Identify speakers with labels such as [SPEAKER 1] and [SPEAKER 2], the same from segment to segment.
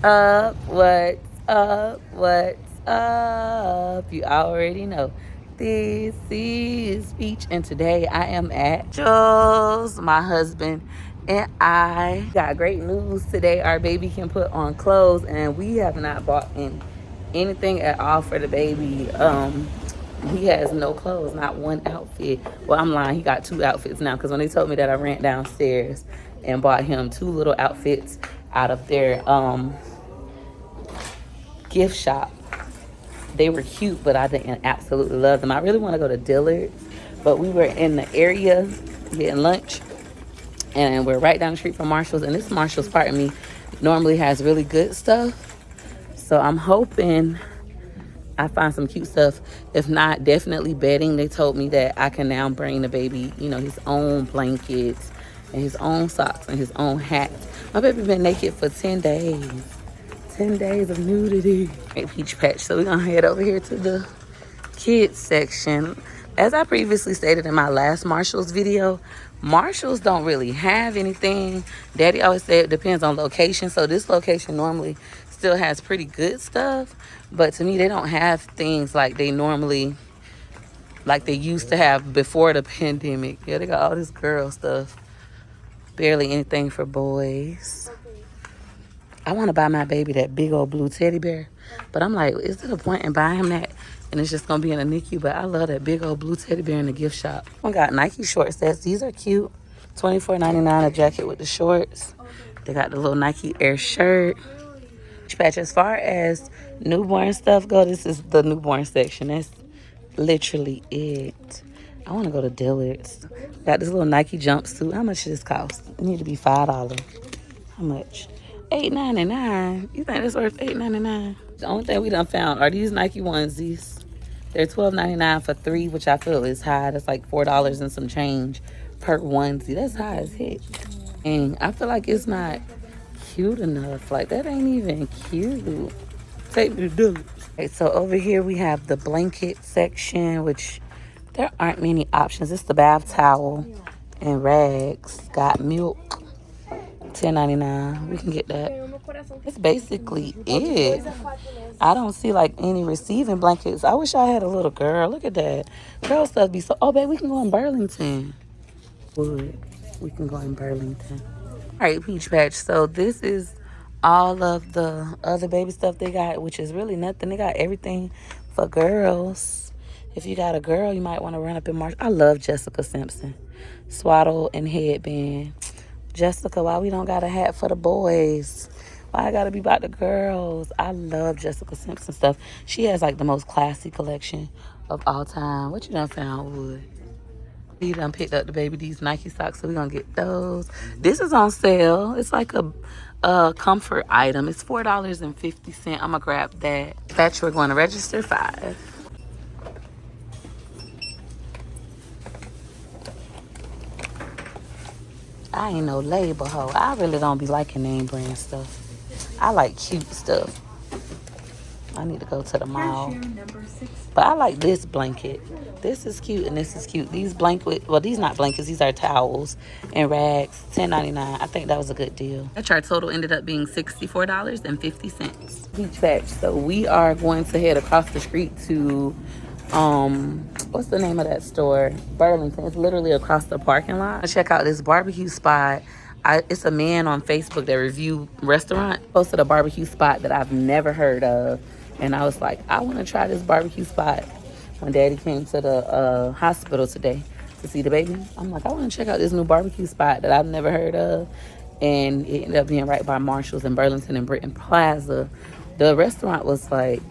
[SPEAKER 1] up? What's up? What's up? You already know. This is Peach, and today I am at Jules, my husband, and I got great news today. Our baby can put on clothes, and we have not bought anything at all for the baby. He has no clothes, not one outfit. Well, I'm lying. He got 2 outfits now because when they told me that, I ran downstairs and bought him 2 little outfits out of their gift shop. They were cute, but I didn't absolutely love them. I really want to go to Dillard's, but we were in the area getting lunch, and we're right down the street from Marshall's. And this Marshall's part of me normally has really good stuff, so I'm hoping I find some cute stuff. If not, definitely bedding. They told me that I can now bring the baby, his own blankets and his own socks and his own hats. My baby been naked for 10 days. 10 days of nudity. Hey, Peach Patch. So we're going to head over here to the kids section. As I previously stated in my last Marshall's video, Marshalls don't really have anything. Daddy always said it depends on location. So this location normally still has pretty good stuff, but to me they don't have things like they used to have before the pandemic. Yeah, they got all this girl stuff, barely anything for boys. I want to buy my baby that big old blue teddy bear, but I'm like, is there a point in buying him that and it's just gonna be in a NICU? But I love that big old blue teddy bear in the gift shop. I got Nike short sets. These are cute. $24.99 a jacket with the shorts. They got the little Nike Air shirt. Patch. As far as newborn stuff go, this is the newborn section. That's literally it. I want to go to Dillard's. Got this little Nike jumpsuit. How much does this cost? It need to be $5. How much? $8.99. You think that's worth $8.99? The only thing we done found are these Nike onesies. They're $12.99 for 3, which I feel is high. That's like $4 and some change per onesie. That's high as heck. And I feel like it's not cute enough. Like, that ain't even cute. Take me to Dillard's. Okay, so over here we have the blanket section, which there aren't many options. It's the bath towel and rags. Got milk, $10.99. We can get that. That's basically it. I don't see like any receiving blankets. I wish I had a little girl. Look at that. Girl stuff be so. Oh, babe, we can go in Burlington. Would we can go in Burlington. All right, Peach Patch. So this is all of the other baby stuff they got, which is really nothing. They got everything for girls. If you got a girl, you might want to run up in March. I love Jessica Simpson. Swaddle and headband. Jessica, why we don't got a hat for the boys? Why I gotta be about the girls? I love Jessica Simpson stuff. She has like the most classy collection of all time. What you done found, Wood? He done picked up the baby these Nike socks, so we're gonna get those. This is on sale. It's like a comfort item. It's $4.50. I'm gonna grab that. Patch, we're going to register 5. I ain't no label hoe. I really don't be liking name brand stuff. I like cute stuff. I need to go to the mall. But I like this blanket. This is cute and this is cute. These these not blankets, these are towels and rags, $10.99. I think that was a good deal. Our total ended up being $64.50. Beach Patch. So we are going to head across the street to what's the name of that store? Burlington. It's literally across the parking lot. Check out this barbecue spot. It's a man on Facebook that reviewed restaurant. Posted a barbecue spot that I've never heard of. And I was like, I want to try this barbecue spot. When Daddy came to the hospital today to see the baby, I'm like, I want to check out this new barbecue spot that I've never heard of. And it ended up being right by Marshall's in Burlington and Britain Plaza. The restaurant was like,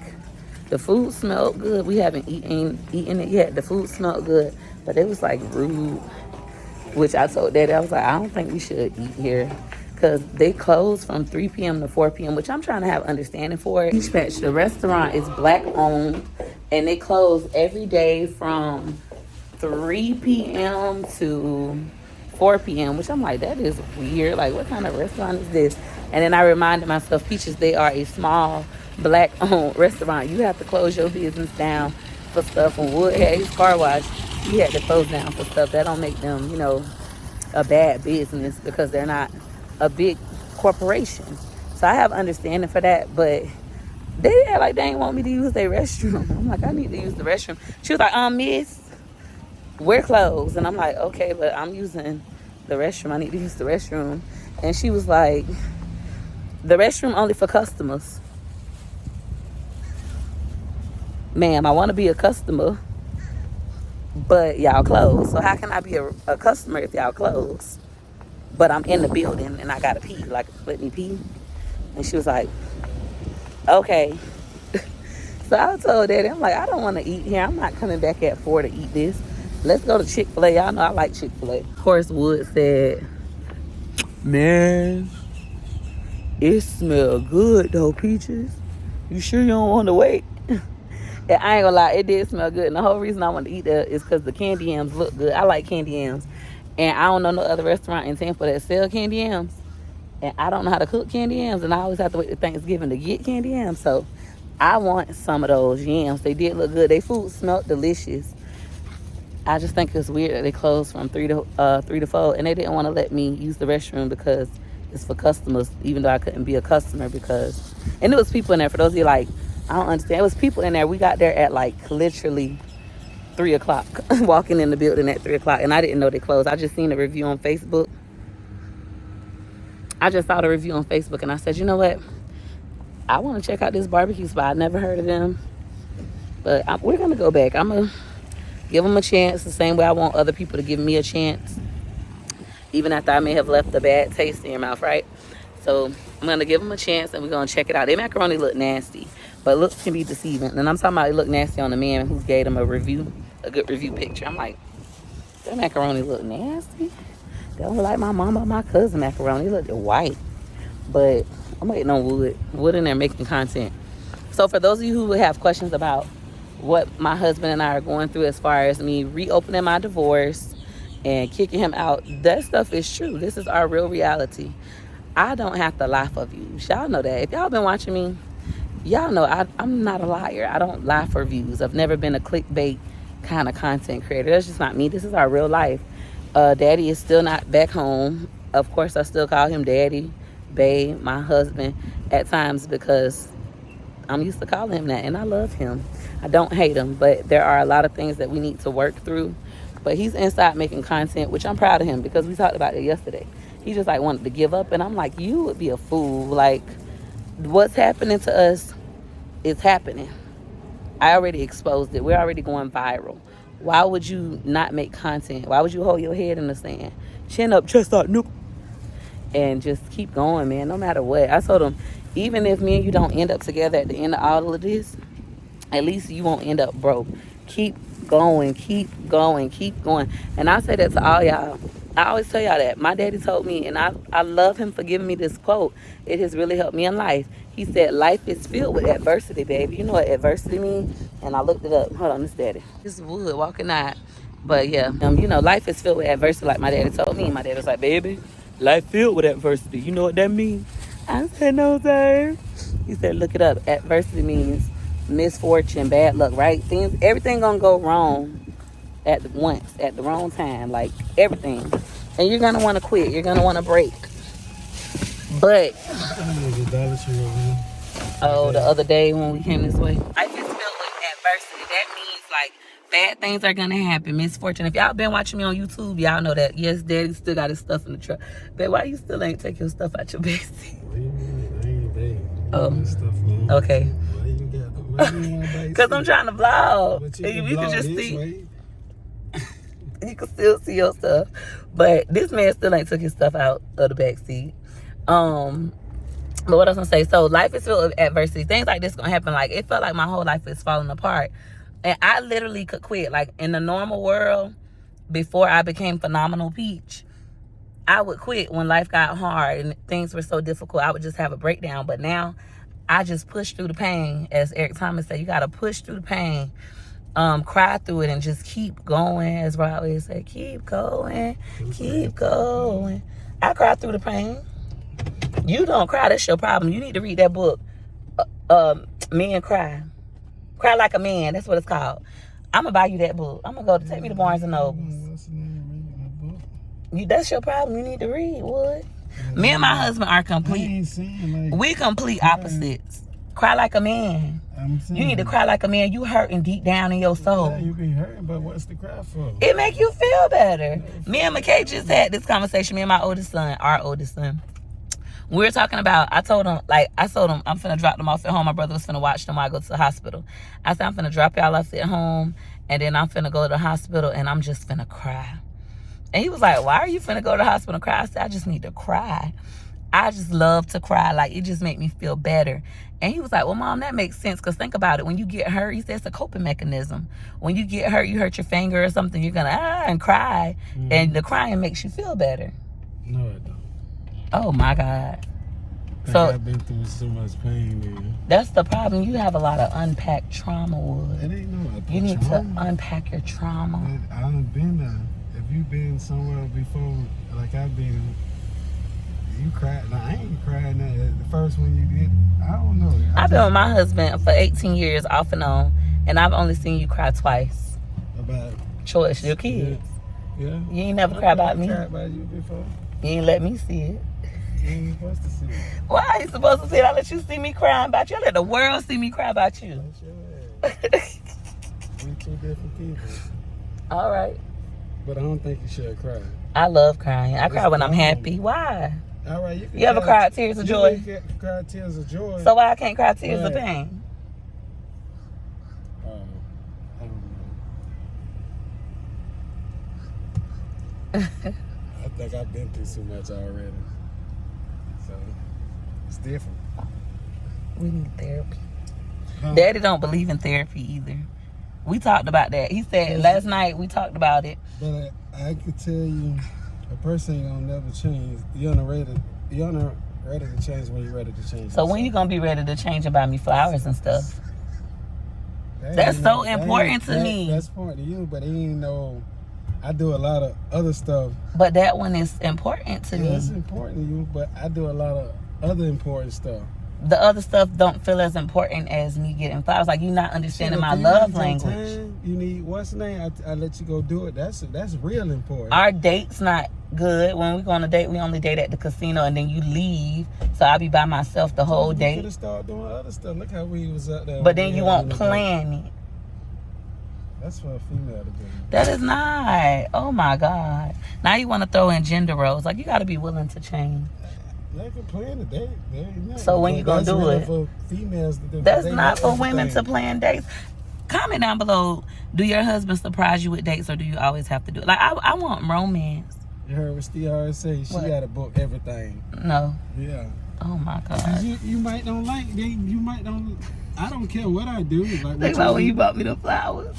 [SPEAKER 1] the food smelled good. We haven't eaten it yet. The food smelled good, but it was like rude. Which I told Daddy, I was like, I don't think we should eat here. Because they close from 3 p.m. to 4 p.m., which I'm trying to have understanding for. Peach Patch, the restaurant is black owned, and they close every day from 3 p.m. to 4 p.m., which I'm like, that is weird. Like, what kind of restaurant is this? And then I reminded myself, Peaches, they are a small black owned restaurant. You have to close your business down for stuff. When Wood had his car wash, he had to close down for stuff. That don't make them, a bad business because they're not a big corporation. So I have understanding for that, but they act like they ain't want me to use their restroom. I'm like, I need to use the restroom. She was like, miss, wear clothes. And I'm like, okay, but I'm using the restroom. I need to use the restroom. And she was like, the restroom only for customers. Ma'am, I want to be a customer, but y'all closed. So how can I be a customer if y'all closed? But I'm in the building and I gotta pee. Like, let me pee. And she was like, okay. So I told Daddy, I'm like, I don't want to eat here. I'm not coming back at 4 to eat this. Let's go to Chick-fil-A. Y'all know I like Chick-fil-A. Horace Wood said, man, it smell good though, Peaches. You sure you don't want to wait? And I ain't gonna lie, it did smell good. And the whole reason I want to eat that is because the candy yams look good. I like candy yams. And I don't know no other restaurant in Tampa that sell candy yams. And I don't know how to cook candy yams. And I always have to wait to Thanksgiving to get candy yams. So I want some of those yams. They did look good. They food smelled delicious. I just think it's weird that they closed from 3 to 4. And they didn't want to let me use the restroom because it's for customers, even though I couldn't be a customer because... And there was people in there, for those of you like, I don't understand. It was people in there. We got there at like literally 3 o'clock, walking in the building at 3 o'clock. And I didn't know they closed. I just seen a review on Facebook. I just saw the review on Facebook and I said, you know what? I want to check out this barbecue spot. I never heard of them. But we're going to go back. I'm going to give them a chance the same way I want other people to give me a chance. Even after I may have left a bad taste in your mouth, right? So I'm going to give them a chance and we're going to check it out. Their macaroni look nasty, but looks can be deceiving. And I'm talking about it look nasty on the man who gave them a good review picture. I'm like, that macaroni look nasty. They don't look like my mama or my cousin macaroni. It look white. But I'm waiting on Wood in there making content. So for those of you who have questions about what my husband and I are going through as far as me reopening my divorce and kicking him out, that stuff is true. This is our real reality. I don't have to lie for views. Y'all know that. If y'all been watching me, y'all know I'm not a liar. I don't lie for views. I've never been a clickbait kind of content creator. That's just not me. This is our real life. Daddy is still not back home. Of course, I still call him Daddy, Babe, my husband at times because I'm used to calling him that, and I love him. I don't hate him, but there are a lot of things that we need to work through. But he's inside making content, which I'm proud of him because we talked about it yesterday. He just like wanted to give up, and I'm like, you would be a fool. Like, what's happening to us is happening. I already exposed it. We're already going viral. Why would you not make content? Why would you hold your head in the sand? Chin up, chest out, nope. And just keep going, man, no matter what. I told him, even if me and you don't end up together at the end of all of this, at least you won't end up broke. Keep going, keep going, keep going. And I say that to all y'all. I always tell y'all that. My daddy told me, and I love him for giving me this quote. It has really helped me in life. He said, life is filled with adversity, baby. You know what adversity means? And I looked it up. Hold on, this daddy. This is Wood walking out. But yeah, you know, life is filled with adversity like my daddy told me. My daddy was like, baby, life filled with adversity. You know what that means? I said, no, sir. He said, look it up. Adversity means misfortune, bad luck, right? Everything gonna go wrong at the wrong time, like everything. And you're gonna want to quit. You're gonna want to break. But the other day when we came this way, life is filled with adversity. That means like bad things are gonna happen, misfortune. If y'all been watching me on YouTube, y'all know that. Yes, Daddy still got his stuff in the truck. But why you still ain't take your stuff out your back seat? Oh, okay. Because I'm trying to vlog. You can just see. You can still see your stuff. But this man still ain't took his stuff out of the back seat. But what I was gonna say, so life is filled with adversity. Things like this gonna happen. Like, it felt like my whole life is falling apart. And I literally could quit. Like, in the normal world, before I became Phenomenal Peach, I would quit when life got hard and things were so difficult. I would just have a breakdown. But now, I just push through the pain. As Eric Thomas said, you gotta push through the pain. Cry through it and just keep going. As Rob always said, keep going, keep going. I cry through the pain. You don't cry, that's your problem. You need to read that book, Men Cry. Cry Like a Man, that's what it's called. I'm gonna buy you that book. I'm gonna take me to Barnes and Nobles. That's your problem. You need to read, Wood. Me and my husband are
[SPEAKER 2] I
[SPEAKER 1] complete.
[SPEAKER 2] ain't saying like
[SPEAKER 1] We complete opposites. Cry like a man.
[SPEAKER 2] I'm saying.
[SPEAKER 1] You need to cry like a man. You hurting deep down in your soul.
[SPEAKER 2] Yeah, you be hurting, but what's the cry for?
[SPEAKER 1] It make you feel better. Me and McKay just had this conversation. Me and my oldest son, our oldest son. We were talking about, I told him I'm finna drop them off at home. My brother was finna watch them while I go to the hospital. I said, I'm finna drop y'all off at home, and then I'm finna go to the hospital, and I'm just finna cry. And he was like, why are you finna go to the hospital and cry? I said, I just need to cry. I just love to cry. Like, it just make me feel better. And he was like, well, Mom, that makes sense. Because think about it. When you get hurt, he said it's a coping mechanism. When you get hurt, you hurt your finger or something, you're going to and cry. Mm-hmm. And the crying makes you feel better.
[SPEAKER 2] No, it don't.
[SPEAKER 1] Oh, my God.
[SPEAKER 2] So I've been through so much pain, man.
[SPEAKER 1] That's the problem. You have a lot of unpacked trauma, Wood.
[SPEAKER 2] It ain't no
[SPEAKER 1] You need to unpack your trauma.
[SPEAKER 2] But I done been there. If you been somewhere before, like I've been, you cried. No, I ain't cried. The first one you did, I don't know.
[SPEAKER 1] I've been with my husband for 18 years off and on, and I've only seen you cry twice.
[SPEAKER 2] About
[SPEAKER 1] Choice, your kids.
[SPEAKER 2] Yeah.
[SPEAKER 1] You ain't never cried about me.
[SPEAKER 2] I cried about you before.
[SPEAKER 1] You ain't let me see it.
[SPEAKER 2] You ain't supposed to see it.
[SPEAKER 1] Why are you supposed to see it? I let you see me crying about you. I let the world see me cry about you.
[SPEAKER 2] That's your ass. We two different people.
[SPEAKER 1] All right.
[SPEAKER 2] But I don't think you should cry.
[SPEAKER 1] I love crying. I cry when I'm happy. Why?
[SPEAKER 2] All right,
[SPEAKER 1] you ever cried tears of joy?
[SPEAKER 2] You can cry tears of joy.
[SPEAKER 1] So why I can't cry tears of pain?
[SPEAKER 2] I don't know. I think I've been through so much already. So, it's different.
[SPEAKER 1] We need therapy. Daddy don't believe in therapy either. We talked about that. He said last night we talked about it.
[SPEAKER 2] But I could tell you, a person ain't gonna never change. You're not ready to change when you're ready to change.
[SPEAKER 1] So when you gonna be ready to change and buy me flowers and stuff? That's so important to me.
[SPEAKER 2] That's important to you, but he ain't know. I do a lot of other stuff.
[SPEAKER 1] But that one is important to me.
[SPEAKER 2] It's important to you, but I do a lot of other important stuff.
[SPEAKER 1] The other stuff don't feel as important as me getting flowers. Like, you not understanding my love language.
[SPEAKER 2] You need, what's the name? I let you go do it. That's real important.
[SPEAKER 1] Our date's not good. When we go on a date, we only date at the casino, and then you leave. So I'll be by myself the whole date.
[SPEAKER 2] You could have started doing other stuff. Look how we was up there.
[SPEAKER 1] But then you won't plan it.
[SPEAKER 2] That's for a female to do.
[SPEAKER 1] That is not. Oh my God. Now you want to throw in gender roles. Like, you got to be willing to change.
[SPEAKER 2] They can plan a date.
[SPEAKER 1] So when you gonna do it?
[SPEAKER 2] For females to do.
[SPEAKER 1] That's not for women to plan dates. Comment down below. Do your husband surprise you with dates, or do you always have to do it? Like, I want romance.
[SPEAKER 2] You heard what Steve always say? She got to book everything.
[SPEAKER 1] No.
[SPEAKER 2] Yeah.
[SPEAKER 1] Oh my God.
[SPEAKER 2] You might don't like. You might don't. I don't care what I do. Like,
[SPEAKER 1] think about when you bought me the flowers.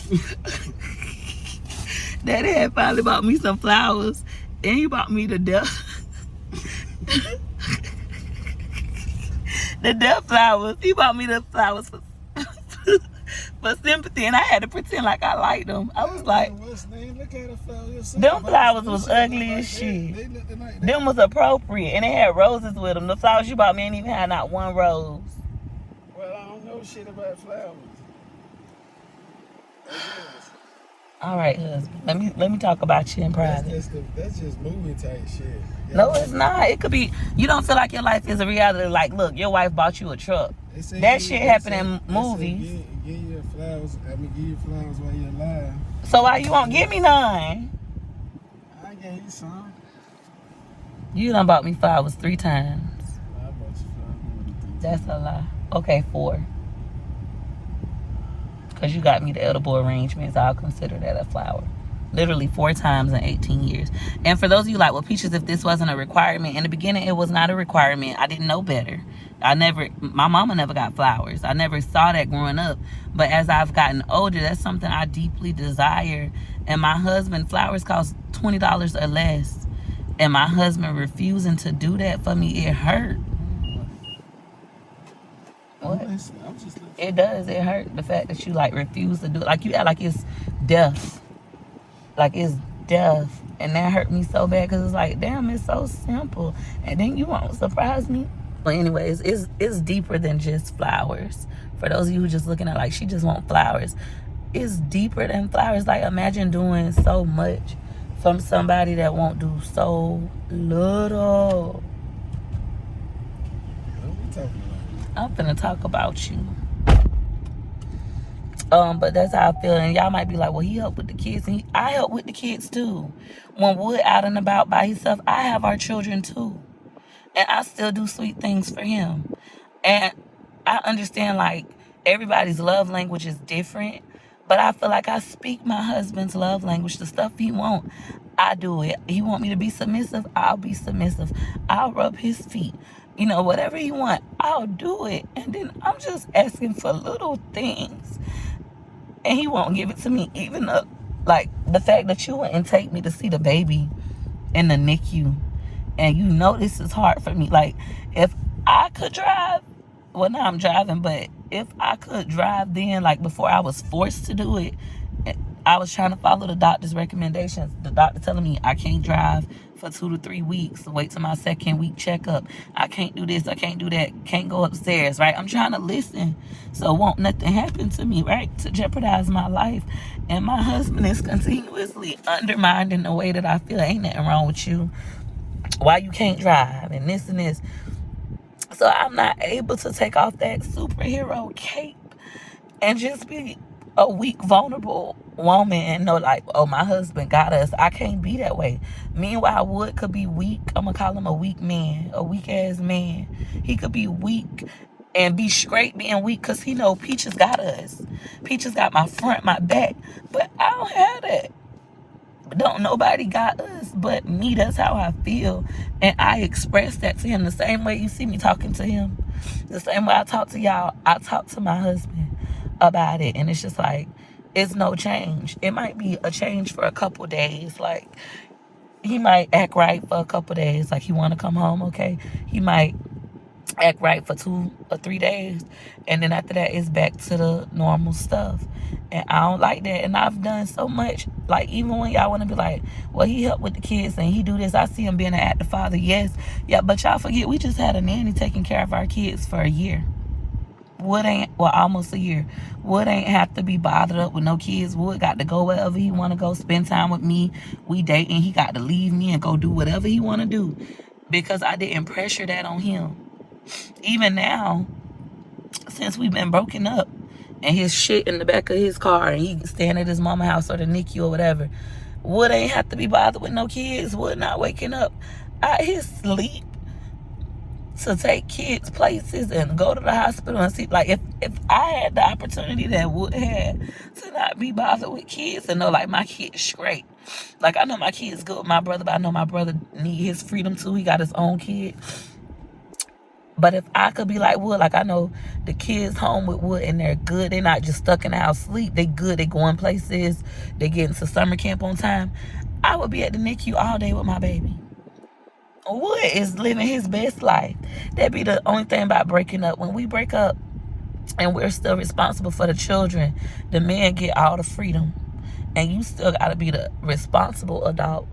[SPEAKER 1] Daddy had finally bought me some flowers, and he bought me the death. The death flowers. He bought me the flowers for sympathy, and I had to pretend like I liked them. I was like,
[SPEAKER 2] look at the flowers.
[SPEAKER 1] Them flowers was ugly as shit. Them was appropriate, and they had roses with them. The flowers you bought me ain't even had not one rose.
[SPEAKER 2] Well, I don't know shit about flowers.
[SPEAKER 1] All right, husband. Let me talk about you in private.
[SPEAKER 2] That's just movie type shit.
[SPEAKER 1] No, it's not. It could be. You don't feel like your life is a reality. Like, look, your wife bought you a truck. That shit happen in movies.
[SPEAKER 2] Give you flowers. I'm gonna give you flowers while you're alive.
[SPEAKER 1] So why you won't give me none?
[SPEAKER 2] I gave you some.
[SPEAKER 1] You done bought me flowers 3 times.
[SPEAKER 2] I bought you flowers.
[SPEAKER 1] That's a lie. Okay, 4. Because you got me the edible arrangements. I'll consider that a flower. Literally 4 times in 18 years. And for those of you like, well, Peaches, if this wasn't a requirement. In the beginning, it was not a requirement. I didn't know better. My mama never got flowers. I never saw that growing up. But as I've gotten older, that's something I deeply desire. And my husband, flowers cost $20 or less. And my husband refusing to do that for me, it hurt. What? It does. It hurt. The fact that you like refuse to do it. Like, you act like it's death. Like it's death. And that hurt me so bad because it's like, damn, it's so simple. And then you won't surprise me. But anyways, it's deeper than just flowers. For those of you who just looking at like, she just want flowers. It's deeper than flowers. Like, imagine doing so much from somebody that won't do so little. I'm finna talk about you. But that's how I feel. And y'all might be like, well, he helped with the kids. And I help with the kids too. When Wood out and about by himself, I have our children too. And I still do sweet things for him. And I understand, like, everybody's love language is different. But I feel like I speak my husband's love language. The stuff he want, I do it. He want me to be submissive, I'll be submissive. I'll rub his feet. You know, whatever he want, I'll do it. And then I'm just asking for little things. And he won't give it to me. Even like the fact that you went and take me to see the baby in the NICU. And you know this is hard for me. Like, if I could drive, well, now I'm driving, but if I could drive then, like before I was forced to do it, I was trying to follow the doctor's recommendations. The doctor telling me I can't drive for 2 to 3 weeks. Wait till my 2nd week checkup. I can't do this. I can't do that. Can't go upstairs, right? I'm trying to listen. So won't nothing happen to me, right? To jeopardize my life. And my husband is continuously undermining the way that I feel. Ain't nothing wrong with you. Why you can't drive and this and this. So I'm not able to take off that superhero cape and just be a weak, vulnerable woman and know, like, oh, my husband got us. I can't be that way. Meanwhile, Wood could be weak. I'm going to call him a weak man, a weak-ass man. He could be weak and be straight being weak because he know Peaches got us. Peaches got my front, my back. But I don't have that. Don't nobody got us but me. That's how I feel. And I express that to him the same way you see me talking to him. The same way I talk to y'all, I talk to my husband about it. And it's just like, it's no change. It might be a change for a couple days. Like, he might act right for a couple days. Like, he want to come home, okay? He might act right for 2 or 3 days. And then after that, it's back to the normal stuff. And I don't like that. And I've done so much. Like, even when y'all want to be like, well, he helped with the kids and he do this. I see him being an active father. Yes. Yeah, but y'all forget, we just had a nanny taking care of our kids for a year. Wood ain't, well, almost a year. Wood ain't have to be bothered up with no kids. Wood got to go wherever he want to go, spend time with me. We dating. He got to leave me and go do whatever he want to do. Because I didn't pressure that on him. Even now, since we've been broken up, and his shit in the back of his car, and he staying at his mama house or the NICU or whatever, Wood ain't have to be bothered with no kids. Wood not waking up out his sleep to take kids places and go to the hospital and see. Like, if I had the opportunity that Wood had to not be bothered with kids and know, like, my kid's straight. Like, I know my kid's good with my brother, but I know my brother need his freedom too. He got his own kid. But if I could be like Wood, like, I know the kids home with Wood and they're good. They're not just stuck in the house sleep. They good. They going places. They get into summer camp on time. I would be at the NICU all day with my baby. Wood is living his best life. That'd be the only thing about breaking up. When we break up and we're still responsible for the children, the man get all the freedom. And you still got to be the responsible adult.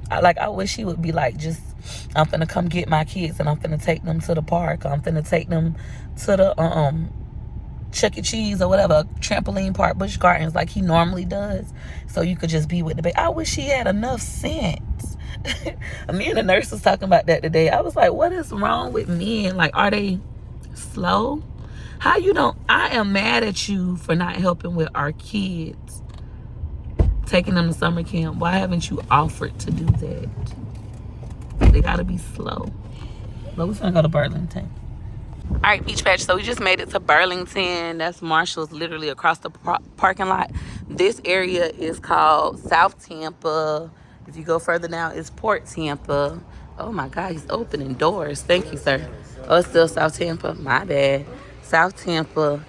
[SPEAKER 1] I wish he would be like, just, I'm finna come get my kids and I'm finna take them to the park. I'm finna take them to the Chuck E. Cheese or whatever, trampoline park, Busch Gardens, like he normally does. So you could just be with the baby. I wish he had enough sense. Me and the nurse was talking about that today. I was like, what is wrong with men? Like, are they slow? How you don't? I am mad at you for not helping with our kids, taking them to summer camp. Why haven't you offered to do that? They gotta be slow. But we're gonna go to Burlington. All right, Peach Patch, so we just made it to Burlington. That's Marshall's, literally across the parking lot. This area is called South Tampa. If you go further down, it's Port Tampa. Oh my God, he's opening doors. Thank you, sir. Oh, it's still South Tampa. My bad. South Tampa.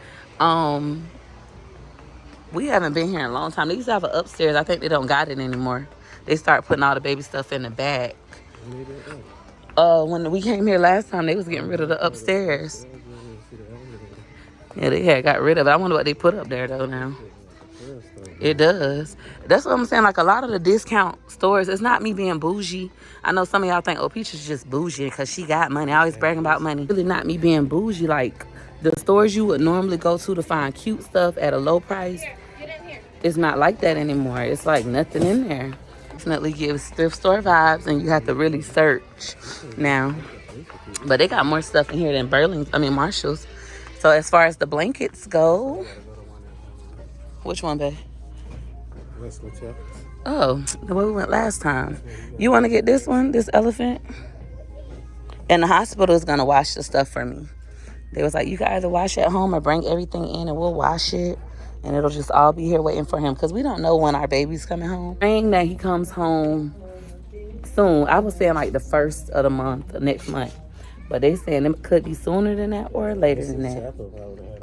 [SPEAKER 1] We haven't been here in a long time. They used to have an upstairs. I think they don't got it anymore. They start putting all the baby stuff in the back. When we came here last time, they was getting rid of the upstairs. Yeah, they had got rid of it. I wonder what they put up there, though, now. It does. That's what I'm saying. Like, a lot of the discount stores, it's not me being bougie. I know some of y'all think, oh, Peach is just bougie because she got money. I always bragging about money. Really not me being bougie. Like, the stores you would normally go to find cute stuff at a low price, it's not like that anymore. It's like nothing in there. Definitely gives thrift store vibes, and you have to really search now. But they got more stuff in here than Marshall's. So as far as the blankets go, which one, babe? Oh, the way we went last time. You want to get this one, this elephant? And the hospital is going to wash the stuff for me. They was like, you can either wash at home or bring everything in and we'll wash it. And it'll just all be here waiting for him because we don't know when our baby's coming home. Praying that he comes home soon. I was saying like the 1st of the month, next month. But they saying it could be sooner than that or later than that.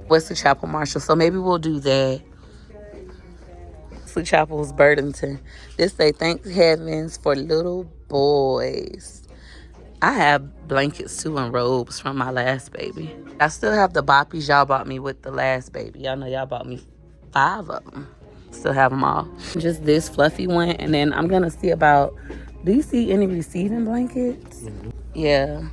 [SPEAKER 1] Wesley Chapel, Marshall. So maybe we'll do that. Wesley Chapel's Burlington. This say, thank heavens for little boys. I have blankets too and robes from my last baby. I still have the boppies y'all bought me with the last baby. Y'all know y'all bought me 5 of them. Still have them all. Just this fluffy one. And then I'm going to see about, do you see any receiving blankets? Mm-hmm. Yeah.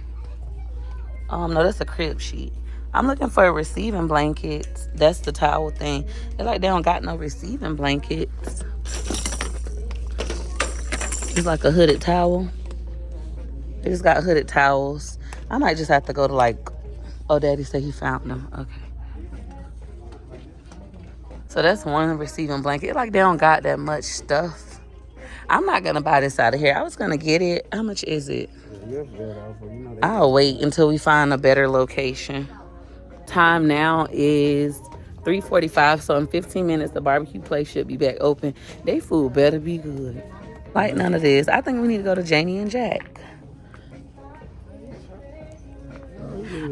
[SPEAKER 1] No, that's a crib sheet. I'm looking for receiving blankets. That's the towel thing. They're like, they don't got no receiving blankets. It's like a hooded towel. They just got hooded towels. I might just have to go to like, oh, Daddy said he found them. Okay. So that's one receiving blanket. Like they don't got that much stuff. I'm not going to buy this out of here. I was going to get it. How much is it? I'll wait until we find a better location. Time now is 3:45, so in 15 minutes the barbecue place should be back open. They food better be good. Like none of this. I think we need to go to Janie and Jack.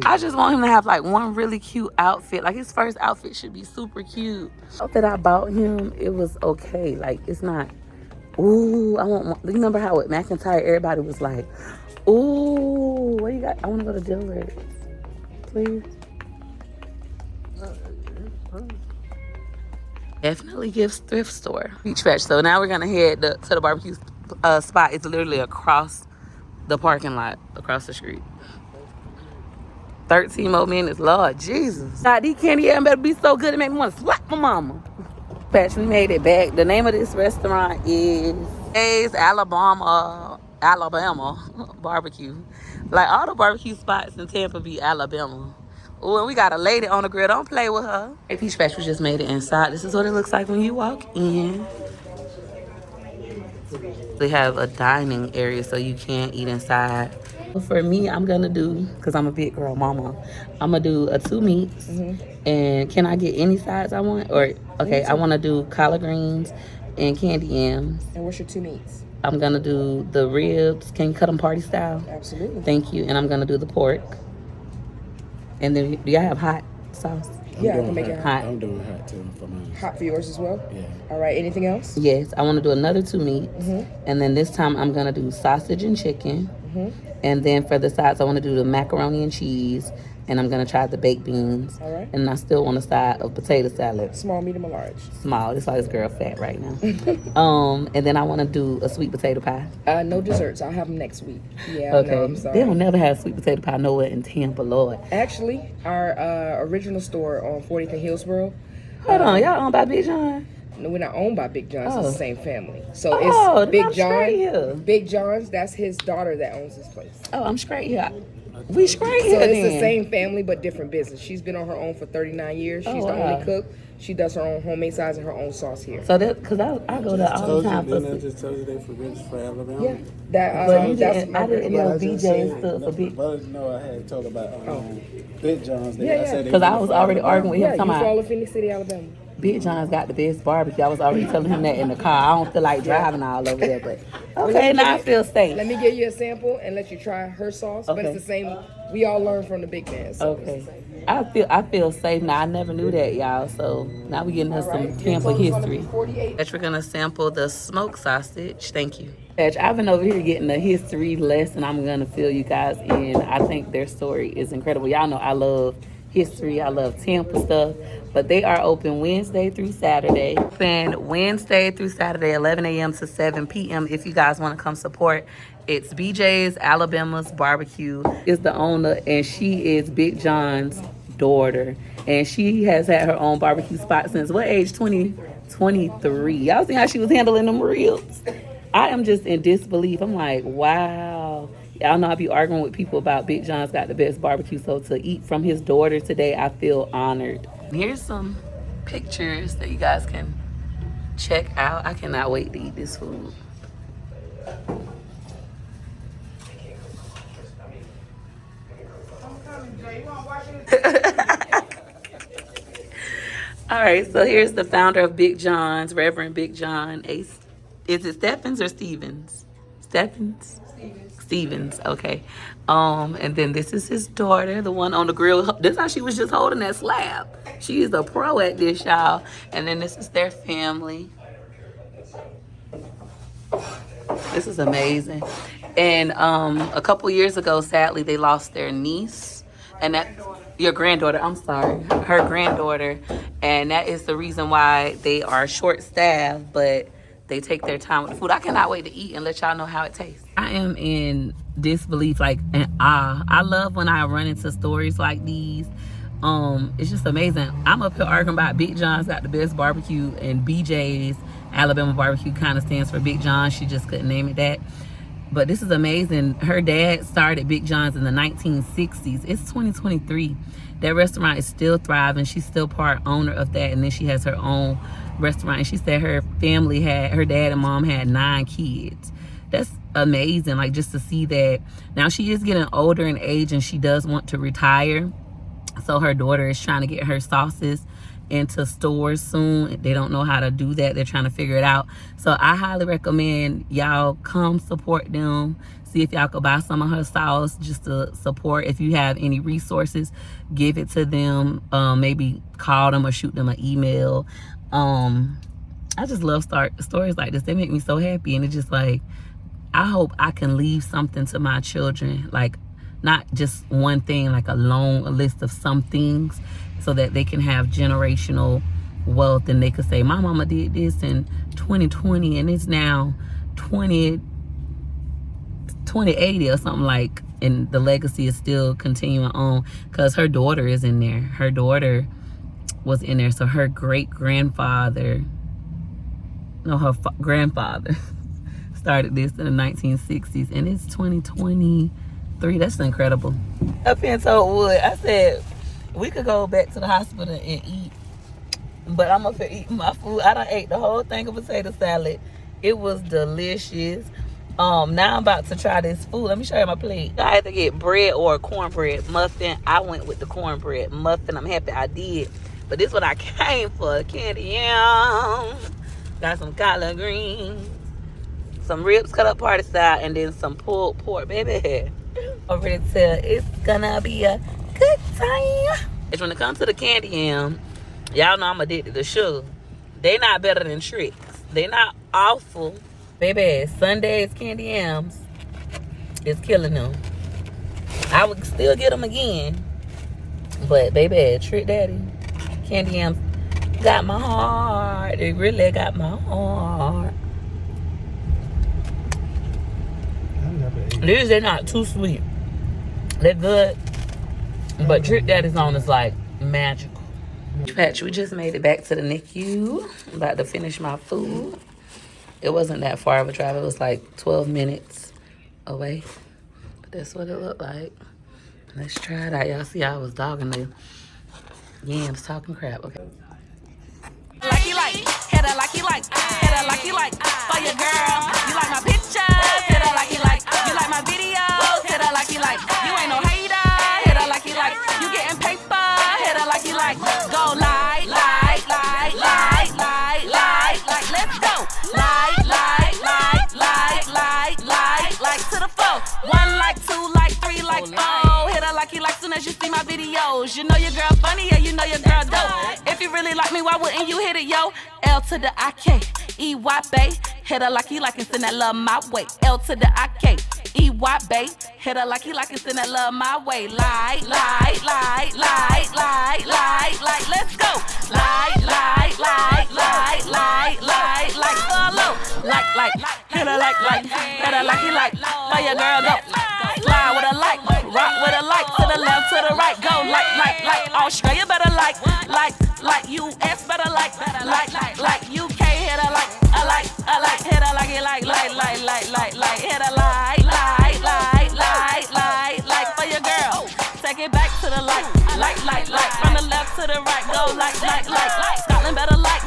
[SPEAKER 1] I just want him to have like one really cute outfit. Like his first outfit should be super cute. The outfit I bought him, it was okay. Like it's not, ooh, I want, you remember how with McIntyre everybody was like, ooh, what you got? I want to go to Dillard's, please. Definitely Gifts thrift store. Beach Fetch. So now we're gonna head to the barbecue spot. It's literally across the parking lot, across the street. 13 more minutes, Lord Jesus. God, these candy yams better be so good it make me want to slap my mama. Patch, we made it back. The name of this restaurant is A's Alabama Barbecue. Like all the barbecue spots in Tampa be Alabama. Oh, and we got a lady on the grill. Don't play with her. Hey, Peach Patch, we just made it inside. This is what it looks like when you walk in. They have a dining area so you can't eat inside. For me, I'm gonna do, because I'm a big girl mama, I'm gonna do a 2 meats. Mm-hmm. And can I get any sides I want? Or, okay, I wanna do collard greens and candy yams.
[SPEAKER 3] And what's your 2 meats?
[SPEAKER 1] I'm gonna do the ribs. Can you cut them party style?
[SPEAKER 3] Absolutely.
[SPEAKER 1] Thank you. And I'm gonna do the pork. And then, do y'all have hot sauce?
[SPEAKER 3] Yeah, I can make it hot.
[SPEAKER 2] I'm doing hot too for mine.
[SPEAKER 3] Hot for yours as well?
[SPEAKER 2] Yeah.
[SPEAKER 3] All right, anything else?
[SPEAKER 1] Yes, I want to do another 2 meats. Mm-hmm. And then this time I'm going to do sausage and chicken. Mm-hmm. And then for the sides, I want to do the macaroni and cheese. And I'm going to try the baked beans.
[SPEAKER 3] All right.
[SPEAKER 1] And I still want a side of potato salad.
[SPEAKER 3] Small, medium, or large?
[SPEAKER 1] Small. It's like this girl fat right now. And then I want to do a sweet potato pie.
[SPEAKER 3] No desserts. I'll have them next week. Yeah,
[SPEAKER 1] okay.
[SPEAKER 3] No, I'm sorry.
[SPEAKER 1] They don't never have sweet potato pie nowhere in Tampa, Lord.
[SPEAKER 3] Actually, our original store on 40th and Hillsborough.
[SPEAKER 1] Hold on. Y'all owned by Big John?
[SPEAKER 3] No, we're not owned by Big John's. It's the same family. So
[SPEAKER 1] it's
[SPEAKER 3] Big John. Big John's, that's his daughter that owns this place.
[SPEAKER 1] Oh, I'm straight here. We straight
[SPEAKER 3] So
[SPEAKER 1] here
[SPEAKER 3] it's
[SPEAKER 1] then.
[SPEAKER 3] the same family but different business. She's been on her own for 39 years. She's the only cook. She does her own homemade sides and her own sauce here.
[SPEAKER 1] So that, because I go there all the time.
[SPEAKER 2] Didn't I just tell you they for Alabama?
[SPEAKER 3] Yeah.
[SPEAKER 1] I didn't know BJ stood for Big.
[SPEAKER 2] But no, I had talked about Big John's.
[SPEAKER 3] Yeah.
[SPEAKER 1] Because I was already arguing with him.
[SPEAKER 3] Yeah, you follow Phoenix City, Alabama.
[SPEAKER 1] Big John's got the best barbecue. I was already telling him that in the car. I don't feel like driving all over there, but okay, now I feel safe.
[SPEAKER 3] Let me give you a sample and let you try her sauce. Okay. But it's the same. We all learn from the big man. So
[SPEAKER 1] okay. I feel safe now. I never knew that, y'all. So now we getting us some Tampa history. We're gonna sample the smoked sausage. Thank you. I've been over here getting a history lesson. I'm gonna fill you guys in. I think their story is incredible. Y'all know I love history. I love Tampa stuff. But they are open Wednesday through Saturday. Open Wednesday through Saturday, 11 a.m. to 7 p.m. If you guys want to come support. It's BJ's Alabama's Barbecue. Is the owner, and she is Big John's daughter. And she has had her own barbecue spot since what age? 23. Y'all see how she was handling them ribs? I am just in disbelief. I'm like, wow. Y'all know I be arguing with people about Big John's got the best barbecue. So to eat from his daughter today, I feel honored. Here's some pictures that you guys can check out. I cannot wait to eat this food. All right, so here's the founder of Big John's, Reverend Big John. Is it Stephens or Stevens? Stephens? Stevens, okay. And then this is his daughter, the one on the grill. This is how she was just holding that slab. She is a pro at this, y'all. And then this is their family. This is amazing. And a couple years ago, sadly, they lost their niece. And that, your granddaughter, I'm sorry, her granddaughter. And that is the reason why they are short-staffed, but they take their time with the food. I cannot wait to eat and let y'all know how it tastes. I am in disbelief, like in awe. I love when I run into stories like these. It's just amazing. I'm up here arguing about Big John's got the best barbecue, and BJ's Alabama barbecue kind of stands for Big John. She just couldn't name it that. But this is amazing. Her dad started Big John's in the 1960s. It's 2023. That restaurant is still thriving. She's still part owner of that. And then she has her own restaurant. And she said her family had, her dad and mom had 9 kids. That's amazing. Like, just to see that. Now, she is getting older in age and she does want to retire. So her daughter is trying to get her sauces into stores soon. They don't know how to do that. They're trying to figure it out. So I highly recommend y'all come support them. See if y'all could buy some of her sauce just to support. If you have any resources, give it to them. Maybe call them or shoot them an email. I just love stories like this. They make me so happy. And it's just like, I hope I can leave something to my children. Like, not just one thing, like a list of some things, so that they can have generational wealth and they could say, my mama did this in 2020 and it's now 2080 or something, like, and the legacy is still continuing on because her daughter is in there. Her daughter was in there. So her great-grandfather, no, her grandfather started this in the 1960s and it's 2023. That's incredible. Up here in Toadwood, I said, we could go back to the hospital and eat, but I'm up here eating my food. I done ate the whole thing of potato salad. It was delicious. Now I'm about to try this food. Let me show you my plate. I had to get bread or a cornbread muffin. I went with the cornbread muffin. I'm happy I did. But this is what I came for. Candy yams. Got some collard greens. Some ribs cut up party style. And then some pulled pork, baby. Over to tell it's gonna be a good time. When it comes to the candy yam, y'all know I'm addicted to sugar. They not better than tricks. They not awful. Baby, Sunday's candy yams is killing them. I would still get them again. But baby, Trick Daddy, candy yams got my heart. They really got my heart. These, they're not too sweet. They're good. But Trick Daddy's on is like magical. Patch, we just made it back to the NICU. I'm about to finish my food. It wasn't that far of a drive. It was like 12 minutes away. But that's what it looked like. Let's try it out. Y'all see I was dogging the yams, talking crap. Okay.
[SPEAKER 4] Like you like, hit her like you like, hit her like you like, for your girl. You like my pictures, hit her like you like. You like my videos, hit her like you like. You ain't no hater, hit her like you like. You getting paper, hit her like you like. Go like, let's go. Like to the flow. 1 like, 2 like, 3 like, 4. Hit her like you like soon as you see my videos. You know your girl funny, yeah, you know your girl dope. If you really like me, why wouldn't you hit it, yo? L to the I-K-E-Y, bae. Hit her like you like and send that love my way. L to the I-K-E-Y, bae. Hit her like you like and send that love my way. Like, let's go. Like, follow. Like, hit her like, hit her like you like. For your girl, go. Fly with a like, rock with a like. To the left, to the right, go like. Australia better like. US better like. UK hit her like. Hit her like you like. Hit her like. the like. From the left to the right, go like. Scotland better like.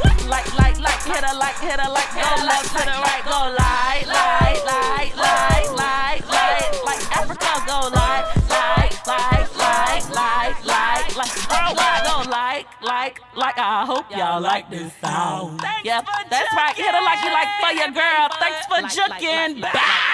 [SPEAKER 4] Hit a like, go left to the right, go like. Like Africa, go like. Worldwide, go like. I hope y'all like this sound. Yep, that's right. Hit a like you like for your girl. Thanks for juking. Bye.